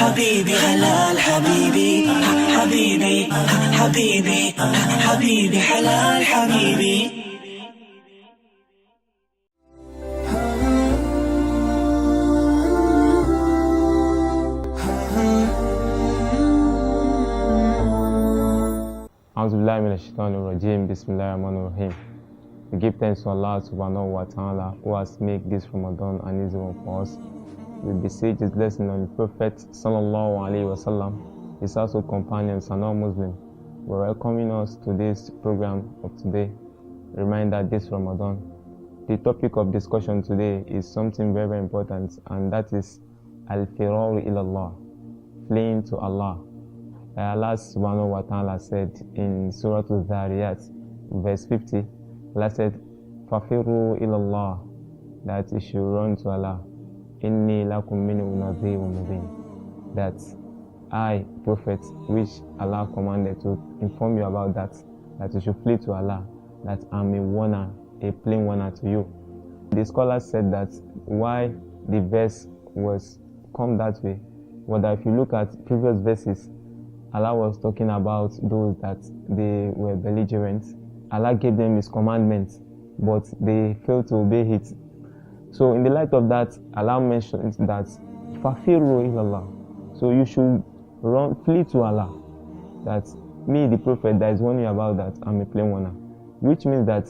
Habibi halal Habibi Habibi Habibi Habibi halal Habibi. Bismillahirrahmanirrahim. We give thanks to Allah subhanahu wa ta'ala who has made this Ramadan an easy one for us. We beseech His blessing on the Prophet sallallahu alaihi wasallam, his household companions and all Muslims. We're welcoming us to this program of today. Reminder this Ramadan. The topic of discussion today is something very, very important, and that is al-firaru ilallah, fleeing to Allah. Allah subhanahu wa ta'ala said in Surah Al-Dhariyat, verse 50, Allah said, Fafiru ilallah, that you should run to Allah. Inni lakum minhu nadhirun mubin. That I, Prophet, which Allah commanded to inform you about that you should flee to Allah, that I'm a warner, a plain warner to you. The scholars said that why the verse was come that way, was that if you look at previous verses, Allah was talking about those that they were belligerent. Allah gave them His commandments, but they failed to obey it. So in the light of that, Allah mentioned that Fafiru ilallah. So you should flee to Allah. That me, the Prophet, that is warning you about that, I'm a plain warner. Which means that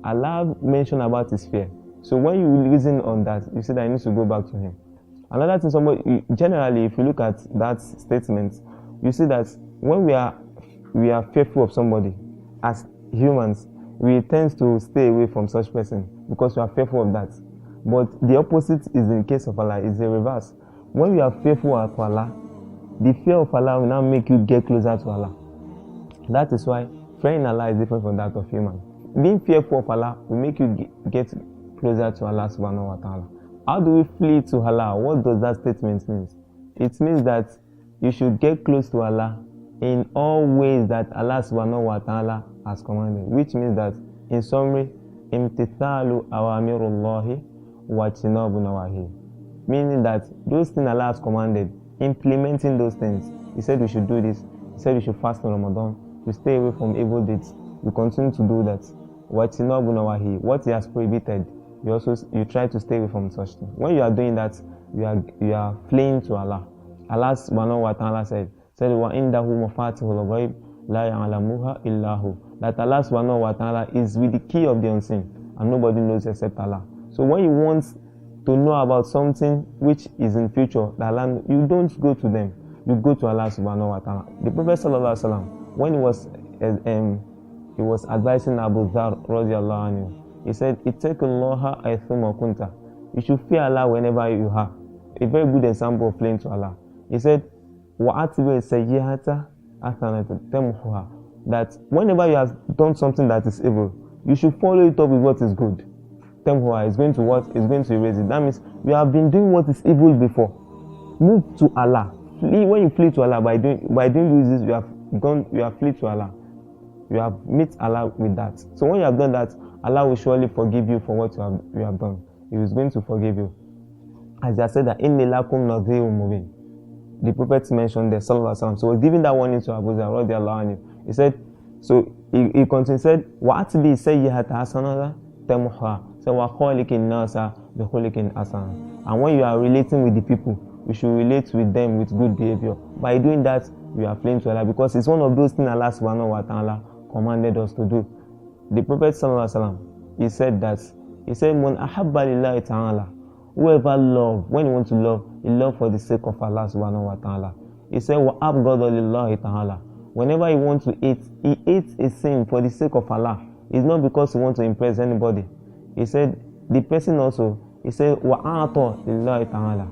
Allah mentioned about His fear. So when you reason on that, you say that you need to go back to Him. Another thing, generally, if you look at that statement, you see that when we are fearful of somebody, as humans, we tend to stay away from such person because we are fearful of that. But the opposite is in the case of Allah, is the reverse. When you are fearful of Allah, the fear of Allah will now make you get closer to Allah. That is why fearing Allah is different from that of human. Being fearful of Allah will make you get closer to Allah subhanahu wa ta'ala. How do we flee to Allah? What does that statement mean? It means that you should get close to Allah in all ways that Allah subhanahu wa ta'ala has commanded. Which means that, in summary, imtithalu awamirullahi wa tinabu nawahi. Meaning that those things Allah has commanded, implementing those things. He said we should do this. He said we should fast in Ramadan, to stay away from evil deeds. We continue to do that. Wa tinabu nawahi. What He has prohibited, you try to stay away from such things. When you are doing that, you are fleeing to Allah. Allah subhanahu wa ta'ala said wa indahu mafatihul ghaib la ya'lamuha illa hu. That Allah subhanahu wa ta'ala is with the key of the unseen, and nobody knows except Allah. So when you want to know about something which is in future, that Allah, you don't go to them, you go to Allah subhanahu wa ta'ala. The Prophet sallallahu alaihi wasallam, when he was advising Abu Dharr radiyallahu anhu, he said, Ittaqullaha aythuma kunta. You should fear Allah whenever you are. A very good example of fleeing to Allah. He said, وَأَتْبِعِ السَّيِّئَةَ حَسَنَةً تَمْحُهَا. That whenever you have done something that is evil, you should follow it up with what is good. Temhua is going to what? Is going to erase it. That means you have been doing what is evil before. Move to Allah. Flee. When you flee to Allah, by doing this, you have flee to Allah. You have met Allah with that. So when you have done that, Allah will surely forgive you for what you have done. He is going to forgive you. As I said that inni lakum nadhirun mubin. The Prophet mentioned there, sallallahu alaihi wasallam. So he's giving that warning to Abu Dharr radiyallahu anhu. He said, so he continued, said, وَأَتْبِي سَيِّئَةَ حَسَنَةً تَمْحُهَا. So وَخَالِقِ النَّاسَ بِخُلِقٍ حَسَنٍ. And when you are relating with the people, you should relate with them with good behavior. By doing that, you are fleeing to Allah, because it's one of those things Allah subhanahu wa ta'ala commanded us to do. The Prophet sallallahu alaihi wasallam, he said, "Man ahabba lillahi ta'ala." Whoever love, when you want to love, you love for the sake of Allah subhanahu wa ta'ala. He said, "Wa abghada lillahi ta'ala." Whenever he wants to eat, he eats a sin for the sake of Allah. It's not because he wants to impress anybody. He said, the person also, he said, "Wa a'ta lillahi ta'ala."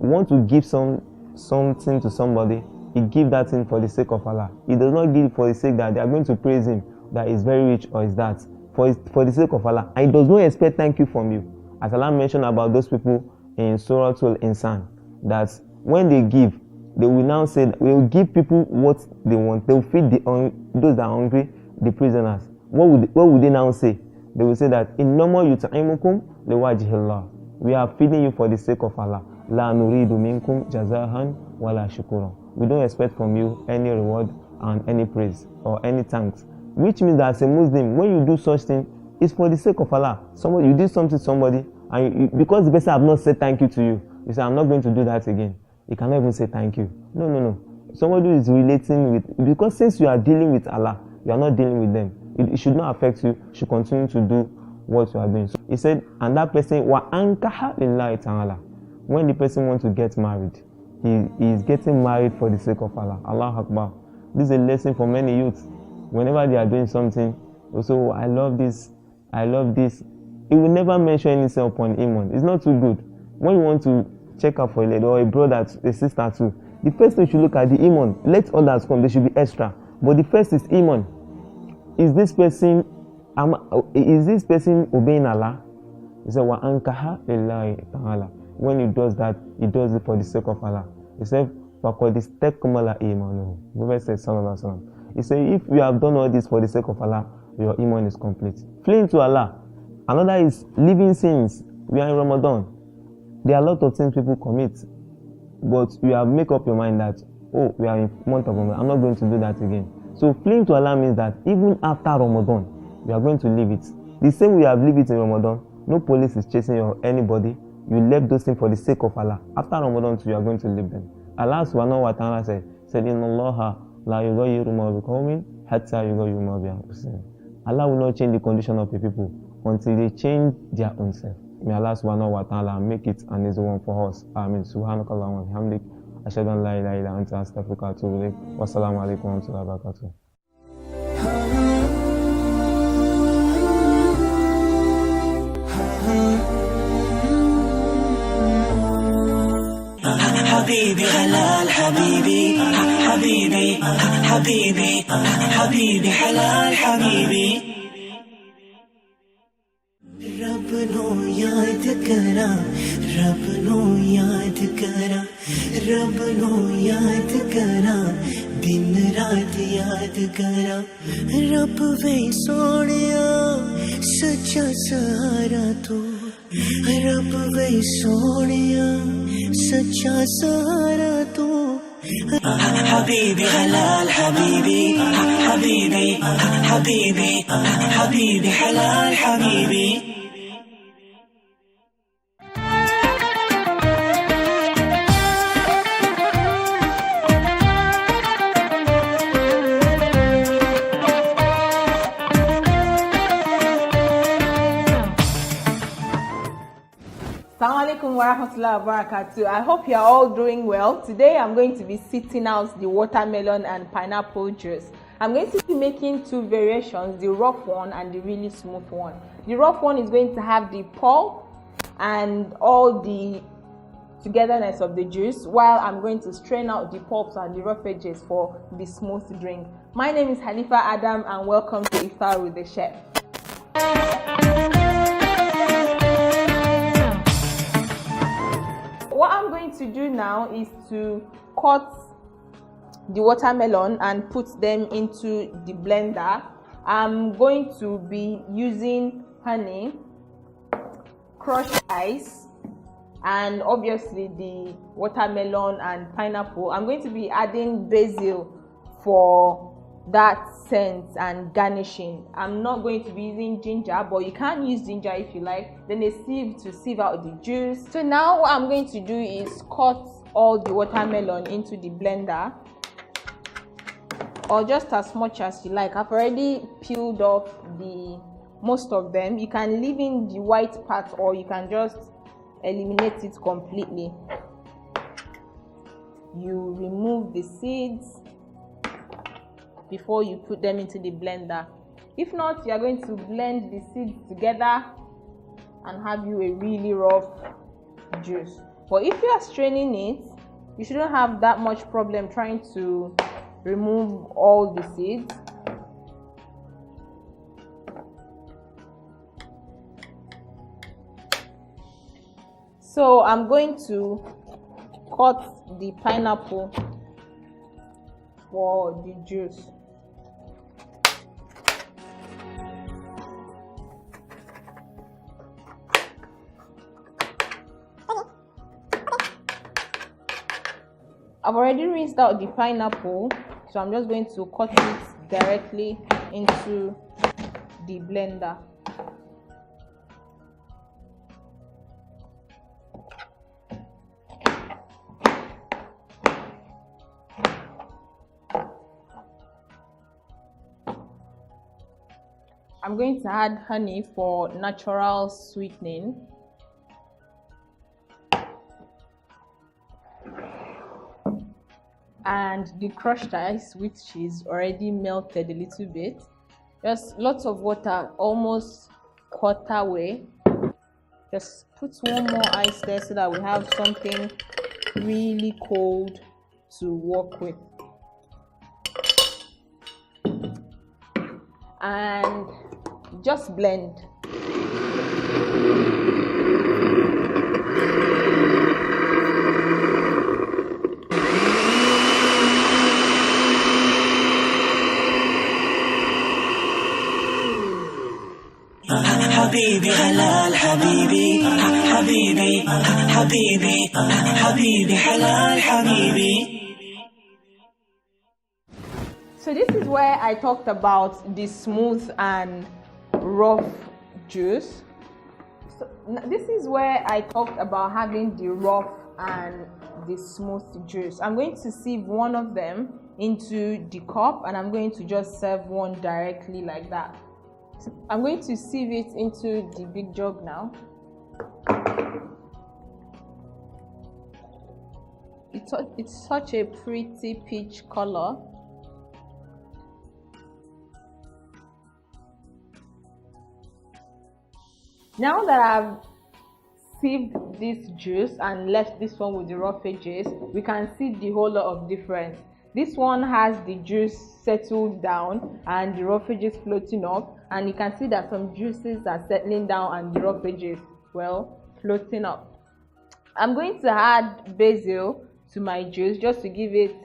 You want to give something to somebody, he give that thing for the sake of Allah. He does not give it for the sake that they are going to praise him, that is very rich or is that. For the sake of Allah. And he does not expect thank you from you. As Allah mentioned about those people in Surah Al-Insan, that when they give, they will now say, we will give people what they want. They will feed those that are hungry, the prisoners. What would they now say? They will say that, إِنَّمَا يُطْعِمُكُمْ لِوَجْهِ اللَّهِ. We are feeding you for the sake of Allah. La nuridu minkum jazahan wala shukura. We don't expect from you any reward and any praise or any thanks. Which means that as a Muslim, when you do such thing, it's for the sake of Allah. Somebody, you did something to somebody, and because the person have not said thank you to you, you say, I'm not going to do that again. You cannot even say thank you. No. Somebody who is relating with, because since you are dealing with Allah, you are not dealing with them. It should not affect you. You should continue to do what you are doing. So he said, and that person, wa ankaha lillahi ta'ala. When the person wants to get married, he is getting married for the sake of Allah. Allah Akbar. This is a lesson for many youths. Whenever they are doing something, they say, oh, I love this. He will never mention anything upon Iman. It's not too good. When you want to check out for a lady or a brother, a sister too, the first thing you should look at the Iman. Let others come. They should be extra. But the first is Iman. Is this person obeying Allah? He said, wa ankaha lillahi ta'ala. When he does that, he does it for the sake of Allah. He said, فَقَدْ اسْتَكْمَلَ إِيمَانُهُ. The Prophet said, sallallahu alaihi wasallam. He said, if you have done all this for the sake of Allah, your iman is complete. Fleeing to Allah. Another is leaving sins. We are in Ramadan. There are a lot of things people commit, but you have make up your mind that, oh, we are in month of Ramadan, I'm not going to do that again. So fleeing to Allah means that even after Ramadan, we are going to leave it. The same way you have leave it in Ramadan, no police is chasing you or anybody. You left those things for the sake of Allah. After Ramadan too, you are going to leave them. Allah subhanahu wa ta'ala said, Inna Allaha la yughayyiru ma biqawmin hatta yughayyiru ma bi anfusihim. Allah will not change the condition of the people until they change their own self. May Allah subhanahu wa ta'ala make it an easy one for us. Amin. Subhanakallahumma wa bihamdik. Ashhadu an la ilaha illa anta astaghfiruka wa atubu ilayk. Wassalamu alaikum wa rahmatullahi wa barakatuh. حبيبي حلال حبيبي حبيبي حبيبي حبيبي حلال حبيبي रब no याद करा रब no याद करा रब no याद करा दिन रात याद करा रब वे सोनिया सच्चा सहारा तू रब वे सोनिया सच्चा सहारा तू حبيبي حلال حبيبي حبيبي حبيبي حبيبي حلال حبيبي Assalamu alaikum wa rahmatullahi wa barakatuh. I hope you are all doing well. Today I'm going to be sitting out the watermelon and pineapple juice. I'm going to be making two variations, the rough one and the really smooth one. The rough one is going to have the pulp and all the togetherness of the juice, while I'm going to strain out the pulps and the rough edges for the smooth drink. My name is Halifa Adam and welcome to Iftar with the Chef. What I'm going to do now is to cut the watermelon and put them into the blender. I'm going to be using honey, crushed ice, and obviously the watermelon and pineapple. I'm going to be adding basil for that scent and garnishing. I'm not going to be using ginger, but you can use ginger if you like. Then a sieve to sieve out the juice. So now what I'm going to do is cut all the watermelon into the blender, or just as much as you like. I've already peeled off most of them. You can leave in the white part or you can just eliminate it completely. You remove the seeds before you put them into the blender. If not, you are going to blend the seeds together and have you a really rough juice. But if you are straining it, you shouldn't have that much problem trying to remove all the seeds. So I'm going to cut the pineapple for the juice. I've already rinsed out the pineapple, so I'm just going to cut it directly into the blender. I'm going to add honey for natural sweetening. And the crushed ice, which is already melted a little bit. Just lots of water, almost quarter way. Just put one more ice there so that we have something really cold to work with. And just blend. Habibi halal Habibi Habibi Habibi Habibi halal Habibi. So this is where I talked about the smooth and rough juice. So this is where I talked about having the rough and the smooth juice. I'm going to sieve one of them into the cup and I'm going to just serve one directly like that. So I'm going to sieve it into the big jug now. It's such a pretty peach color. Now that I've sieved this juice and left this one with the rough edges, we can see the whole lot of difference. This one has the juice settled down and the rough edges floating up, and you can see that some juices are settling down and the rough edges, well, floating up. I'm going to add basil to my juice just to give it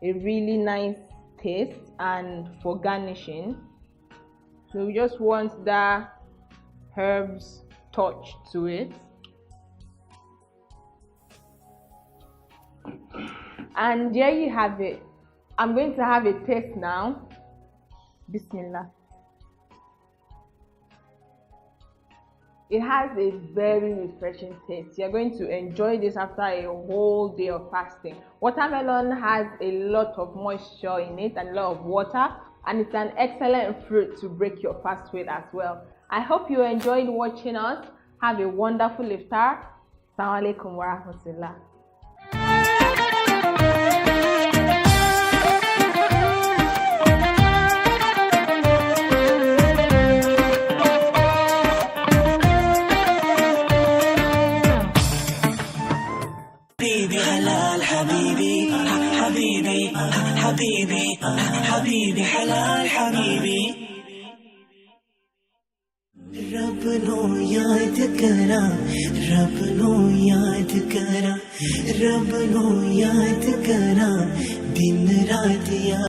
a really nice taste and for garnishing. So we just want that herbs touch to it. And there you have it. I'm going to have a taste now. Bismillah. It has a very refreshing taste. You're going to enjoy this after a whole day of fasting. Watermelon has a lot of moisture in it and a lot of water, and it's an excellent fruit to break your fast with as well. I hope you enjoyed watching us. Have a wonderful iftar. Assalamu alaikum wa rahmatullah. Habibi halal Habibi Habibi Habibi Habibi halal Habibi. रब no याद करा रब no याद करा रब no याद करा दिन रात याद